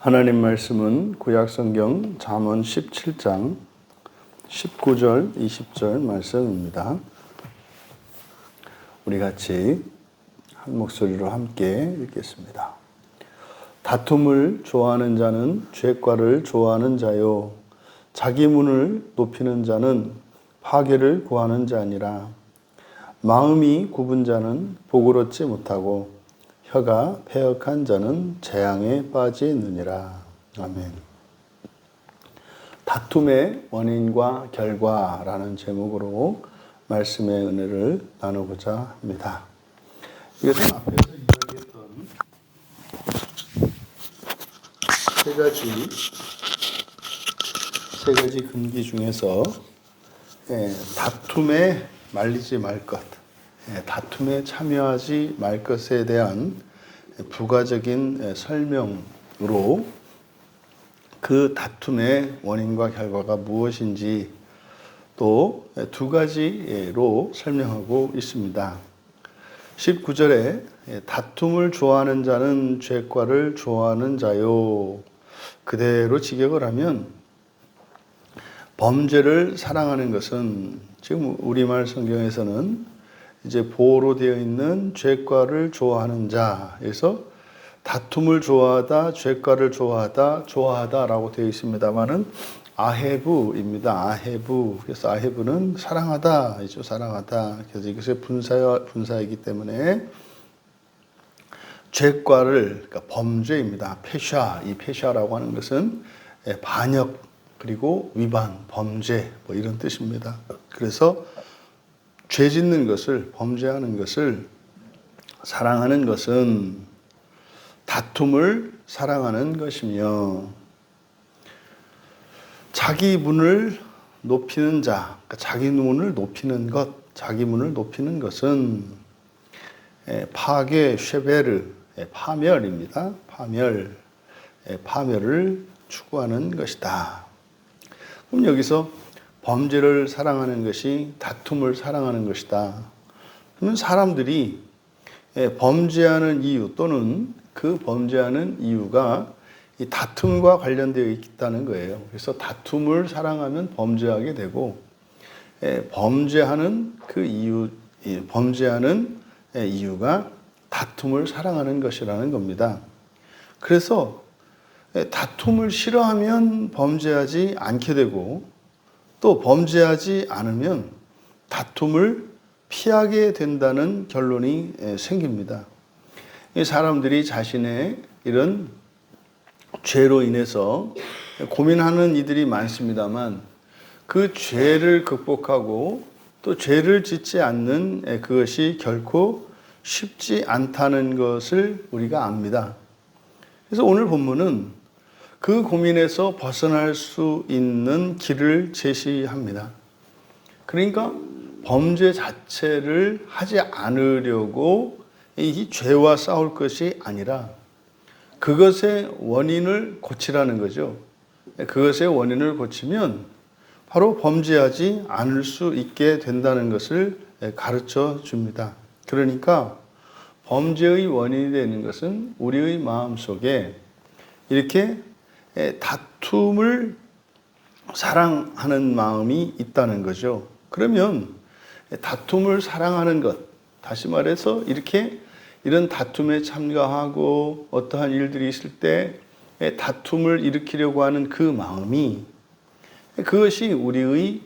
하나님 말씀은 구약성경 잠언 17장 19절 20절 말씀입니다. 우리 같이 한 목소리로 함께 읽겠습니다. 다툼을 좋아하는 자는 죄과를 좋아하는 자요, 자기 문을 높이는 자는 파괴를 구하는 자니라. 마음이 굽은 자는 복을 얻지 못하고 혀가 패역한 자는 재앙에 빠지느니라. 아멘. 다툼의 원인과 결과라는 제목으로 말씀의 은혜를 나누고자 합니다. 이것은 앞에서 이야기했던 세 가지 금기 중에서 다툼에 말리지 말 것, 다툼에 참여하지 말 것에 대한 부가적인 설명으로 그 다툼의 원인과 결과가 무엇인지 또 두 가지로 설명하고 있습니다. 19절에 다툼을 좋아하는 자는 죄과를 좋아하는 자요. 그대로 직역을 하면 범죄를 사랑하는 것은, 지금 우리말 성경에서는 이제 보호로 되어 있는 죄과를 좋아하는 자에서 다툼을 좋아하다, 죄과를 좋아하다라고 되어 있습니다만은 아헤브입니다. 아헤브. 그래서 아헤브는 사랑하다이죠. 사랑하다. 그래서 이것의 분사이기 때문에 죄과를, 그러니까 범죄입니다. 페샤. 이 페샤라고 하는 것은 반역 그리고 위반, 범죄 뭐 이런 뜻입니다. 그래서 죄 짓는 것을, 범죄하는 것을 사랑하는 것은 다툼을 사랑하는 것이며, 자기 문을 높이는 자, 그러니까 자기 문을 높이는 것, 자기 문을 높이는 것은 파괴, 쉐베르, 파멸입니다. 파멸을 추구하는 것이다. 그럼 여기서 범죄를 사랑하는 것이 다툼을 사랑하는 것이다. 그러면 사람들이 범죄하는 이유 또는 그 범죄하는 이유가 이 다툼과 관련되어 있다는 거예요. 그래서 다툼을 사랑하면 범죄하게 되고, 범죄하는 그 이유, 범죄하는 이유가 다툼을 사랑하는 것이라는 겁니다. 그래서 다툼을 싫어하면 범죄하지 않게 되고, 또 범죄하지 않으면 다툼을 피하게 된다는 결론이 생깁니다. 사람들이 자신의 이런 죄로 인해서 고민하는 이들이 많습니다만, 그 죄를 극복하고 또 죄를 짓지 않는 그것이 결코 쉽지 않다는 것을 우리가 압니다. 그래서 오늘 본문은 그 고민에서 벗어날 수 있는 길을 제시합니다. 그러니까 범죄 자체를 하지 않으려고 이 죄와 싸울 것이 아니라 그것의 원인을 고치라는 거죠. 그것의 원인을 고치면 바로 범죄하지 않을 수 있게 된다는 것을 가르쳐 줍니다. 그러니까 범죄의 원인이 되는 것은 우리의 마음속에 이렇게 다툼을 사랑하는 마음이 있다는 거죠. 그러면 다툼을 사랑하는 것, 다시 말해서 이런 다툼에 참가하고 어떠한 일들이 있을 때 다툼을 일으키려고 하는 그 마음이, 그것이 우리의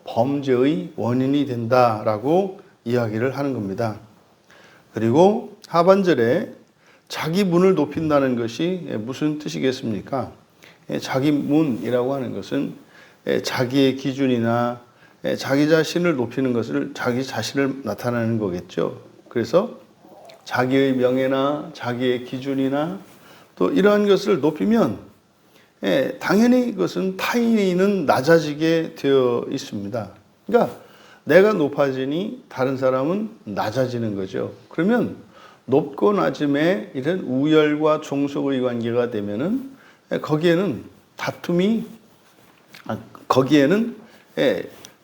범죄의 원인이 된다라고 이야기를 하는 겁니다. 그리고 하반절에 자기 문을 높인다는 것이 무슨 뜻이겠습니까? 자기 문이라고 하는 것은 자기의 기준이나 자기 자신을 높이는 것을, 자기 자신을 나타내는 거겠죠. 그래서 자기의 명예나 자기의 기준이나 또 이러한 것을 높이면 당연히 그것은 타인은 낮아지게 되어 있습니다. 그러니까 내가 높아지니 다른 사람은 낮아지는 거죠. 그러면 높고 낮음에 이런 우열과 종속의 관계가 되면은 거기에는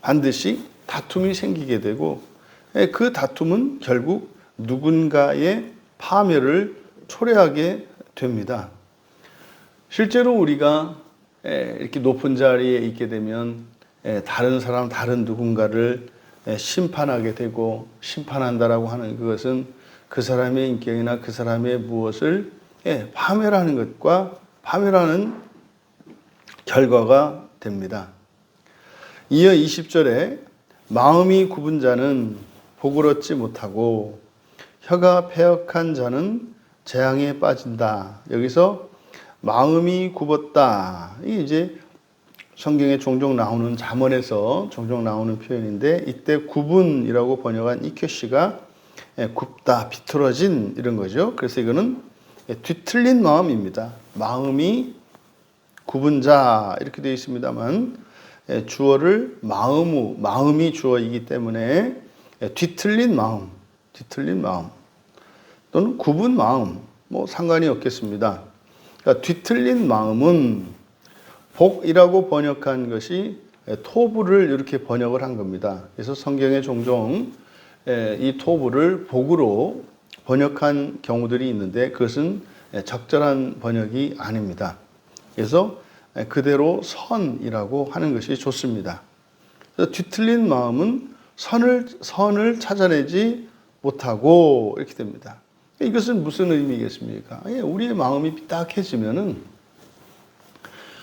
반드시 다툼이 생기게 되고, 그 다툼은 결국 누군가의 파멸을 초래하게 됩니다. 실제로 우리가 이렇게 높은 자리에 있게 되면 다른 사람, 다른 누군가를 심판하게 되고 심판한다라고 하는 그것은 그 사람의 인격이나 그 사람의 무엇을 파멸하는 것과 파멸하는 결과가 됩니다. 이어 20절에 마음이 굽은 자는 복을 얻지 못하고 혀가 패역한 자는 재앙에 빠진다. 여기서 마음이 굽었다. 이게 이제 성경에 종종 나오는 잠언에서 종종 나오는 표현인데 이때 굽은이라고 번역한 이큐시가 굽다, 비틀어진 이런 거죠. 그래서 이거는 뒤틀린 마음입니다. 마음이 굽은 자 이렇게 되어 있습니다만 주어를 마음이 주어이기 때문에 뒤틀린 마음 또는 굽은 마음 뭐 상관이 없겠습니다. 그러니까 뒤틀린 마음은 복이라고 번역한 것이 토부를 이렇게 번역을 한 겁니다. 그래서 성경에 종종 이 토부를 복으로 번역한 경우들이 있는데 그것은 적절한 번역이 아닙니다. 그래서 그대로 선이라고 하는 것이 좋습니다. 그래서 뒤틀린 마음은 선을 찾아내지 못하고 이렇게 됩니다. 이것은 무슨 의미겠습니까? 우리의 마음이 삐딱해지면은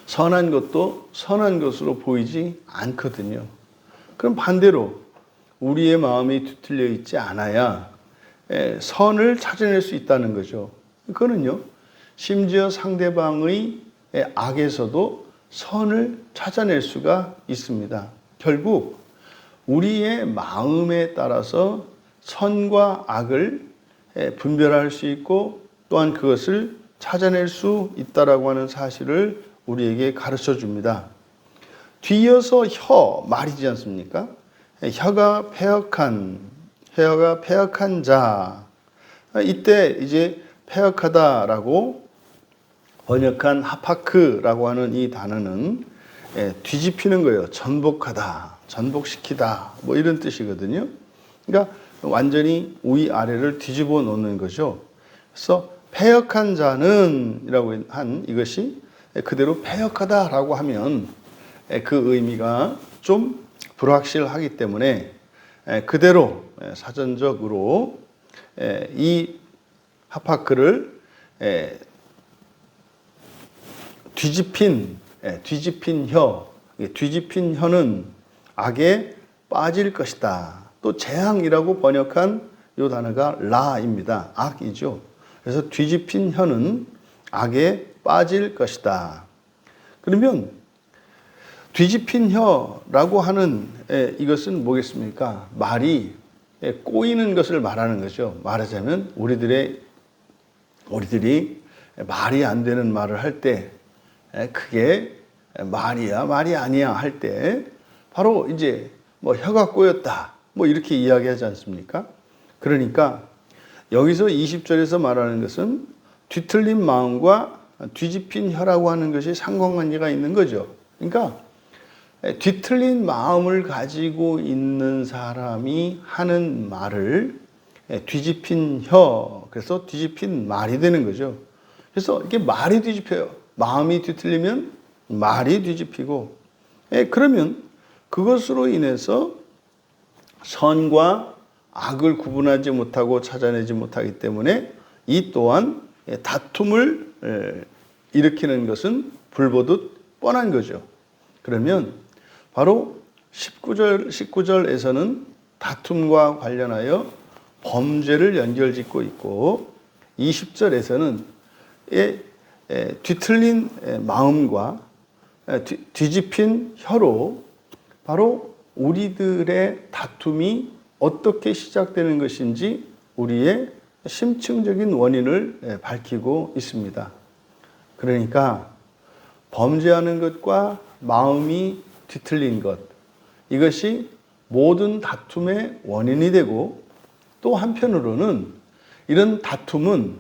선한 것도 선한 것으로 보이지 않거든요. 그럼 반대로 우리의 마음이 뒤틀려 있지 않아야 선을 찾아낼 수 있다는 거죠. 그거는요, 심지어 상대방의 악에서도 선을 찾아낼 수가 있습니다. 결국 우리의 마음에 따라서 선과 악을 분별할 수 있고 또한 그것을 찾아낼 수 있다라고 하는 사실을 우리에게 가르쳐 줍니다. 뒤이어서 말이지 않습니까? 혀가 패역한 자. 이때 이제 패역하다라고 번역한 하파크라고 하는 이 단어는 뒤집히는 거예요. 전복하다, 전복시키다 뭐 이런 뜻이거든요. 그러니까 완전히 위아래를 뒤집어 놓는 거죠. 그래서 패역한 자는 이라고 한 이것이 그대로 패역하다라고 하면 그 의미가 좀 불확실하기 때문에 그대로 사전적으로 이 하파크를 뒤집힌 혀는 악에 빠질 것이다. 또 재앙이라고 번역한 이 단어가 라입니다. 악이죠. 그래서 뒤집힌 혀는 악에 빠질 것이다. 그러면 뒤집힌 혀라고 하는 이것은 뭐겠습니까? 말이 꼬이는 것을 말하는 거죠. 말하자면 우리들이 말이 안 되는 말을 할 때 그게 말이야 말이 아니야 할 때 바로 이제 뭐 혀가 꼬였다 뭐 이렇게 이야기하지 않습니까? 그러니까 여기서 20절에서 말하는 것은 뒤틀린 마음과 뒤집힌 혀라고 하는 것이 상관관계가 있는 거죠. 그러니까 뒤틀린 마음을 가지고 있는 사람이 하는 말을 뒤집힌 혀, 그래서 뒤집힌 말이 되는 거죠. 그래서 이게 말이 뒤집혀요. 마음이 뒤틀리면 말이 뒤집히고, 그러면 그것으로 인해서 선과 악을 구분하지 못하고 찾아내지 못하기 때문에 이 또한 다툼을 일으키는 것은 불보듯 뻔한 거죠. 그러면 바로 19절에서는 다툼과 관련하여 범죄를 연결짓고 있고 20절에서는 뒤틀린 마음과 뒤집힌 혀로 바로 우리들의 다툼이 어떻게 시작되는 것인지 우리의 심층적인 원인을 밝히고 있습니다. 그러니까 범죄하는 것과 마음이 뒤틀린 것, 이것이 모든 다툼의 원인이 되고 또 한편으로는 이런 다툼은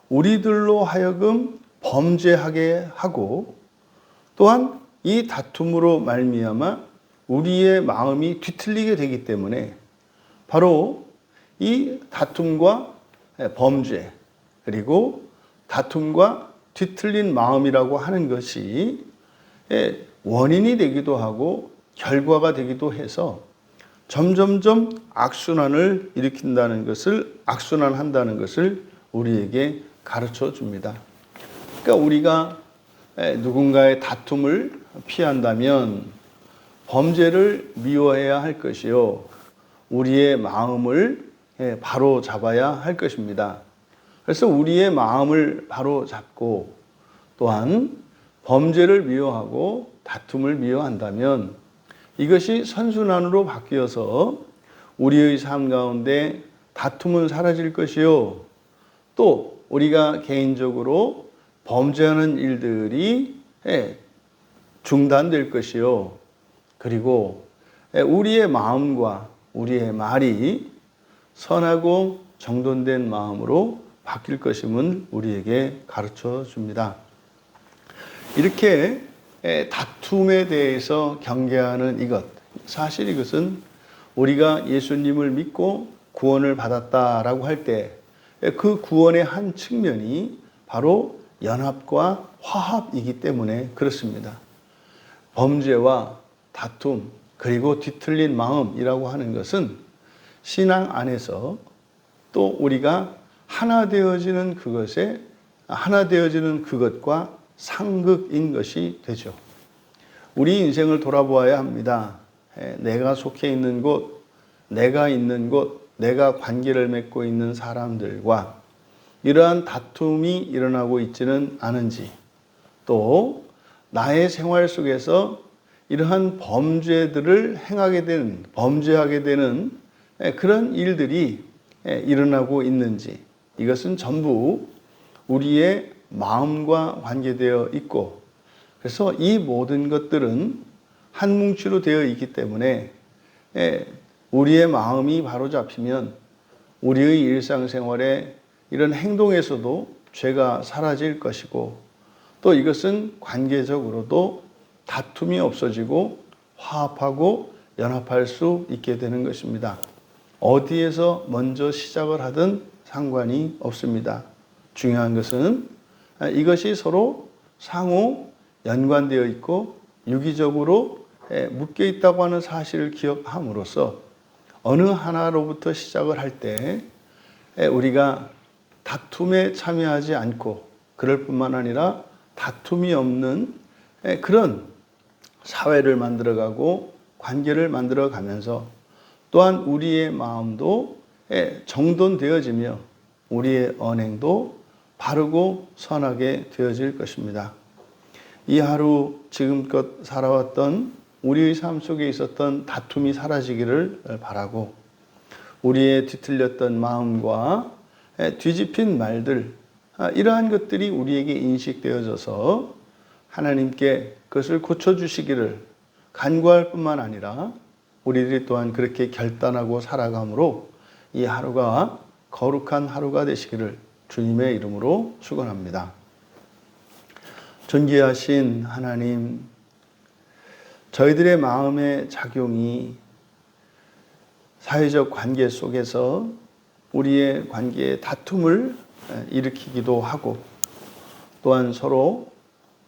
우리들로 하여금 범죄하게 하고 또한 이 다툼으로 말미암아 우리의 마음이 뒤틀리게 되기 때문에 바로 이 다툼과 범죄 그리고 다툼과 뒤틀린 마음이라고 하는 것이 원인이 되기도 하고 결과가 되기도 해서 점점점 악순환을 일으킨다는 것을, 악순환한다는 것을 우리에게 가르쳐 줍니다. 그러니까 우리가 누군가의 다툼을 피한다면 범죄를 미워해야 할 것이요, 우리의 마음을 바로 잡아야 할 것입니다. 그래서 우리의 마음을 바로 잡고 또한 범죄를 미워하고 다툼을 미워한다면 이것이 선순환으로 바뀌어서 우리의 삶 가운데 다툼은 사라질 것이요, 또 우리가 개인적으로 범죄하는 일들이 중단될 것이요, 그리고 우리의 마음과 우리의 말이 선하고 정돈된 마음으로 바뀔 것임을 우리에게 가르쳐 줍니다. 이렇게 다툼에 대해서 경계하는 이것, 사실 이것은 우리가 예수님을 믿고 구원을 받았다라고 할 때 그 구원의 한 측면이 바로 연합과 화합이기 때문에 그렇습니다. 범죄와 다툼 그리고 뒤틀린 마음이라고 하는 것은 신앙 안에서 또 우리가 하나 되어지는 그것과 상극인 것이 되죠. 우리 인생을 돌아보아야 합니다. 내가 속해 있는 곳, 내가 있는 곳, 내가 관계를 맺고 있는 사람들과 이러한 다툼이 일어나고 있지는 않은지, 또 나의 생활 속에서 이러한 범죄들을 범죄하게 되는 그런 일들이 일어나고 있는지, 이것은 전부 우리의 마음과 관계되어 있고, 그래서 이 모든 것들은 한 뭉치로 되어 있기 때문에 우리의 마음이 바로 잡히면 우리의 일상생활에 이런 행동에서도 죄가 사라질 것이고, 또 이것은 관계적으로도 다툼이 없어지고 화합하고 연합할 수 있게 되는 것입니다. 어디에서 먼저 시작을 하든 상관이 없습니다. 중요한 것은 이것이 서로 상호 연관되어 있고 유기적으로 묶여 있다고 하는 사실을 기억함으로써 어느 하나로부터 시작을 할 때 우리가 다툼에 참여하지 않고, 그럴 뿐만 아니라 다툼이 없는 그런 사회를 만들어가고 관계를 만들어가면서 또한 우리의 마음도 정돈되어지며 우리의 언행도 바르고 선하게 되어질 것입니다. 이 하루 지금껏 살아왔던 우리의 삶 속에 있었던 다툼이 사라지기를 바라고, 우리의 뒤틀렸던 마음과 뒤집힌 말들, 이러한 것들이 우리에게 인식되어져서 하나님께 그것을 고쳐주시기를 간구할 뿐만 아니라 우리들이 또한 그렇게 결단하고 살아감으로 이 하루가 거룩한 하루가 되시기를 주님의 이름으로 축원합니다. 존귀하신 하나님, 저희들의 마음의 작용이 사회적 관계 속에서 우리의 관계에 다툼을 일으키기도 하고, 또한 서로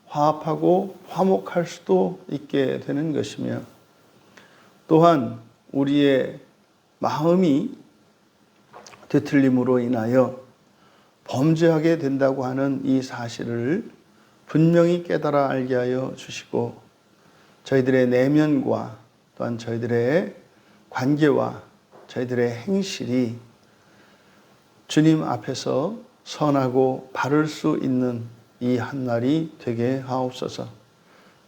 화합하고 화목할 수도 있게 되는 것이며, 또한 우리의 마음이 뒤틀림으로 인하여 범죄하게 된다고 하는 이 사실을 분명히 깨달아 알게 하여 주시고, 저희들의 내면과 또한 저희들의 관계와 저희들의 행실이 주님 앞에서 선하고 바를 수 있는 이 한날이 되게 하옵소서.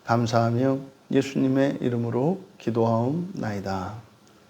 감사하며 예수님의 이름으로 기도하옵나이다.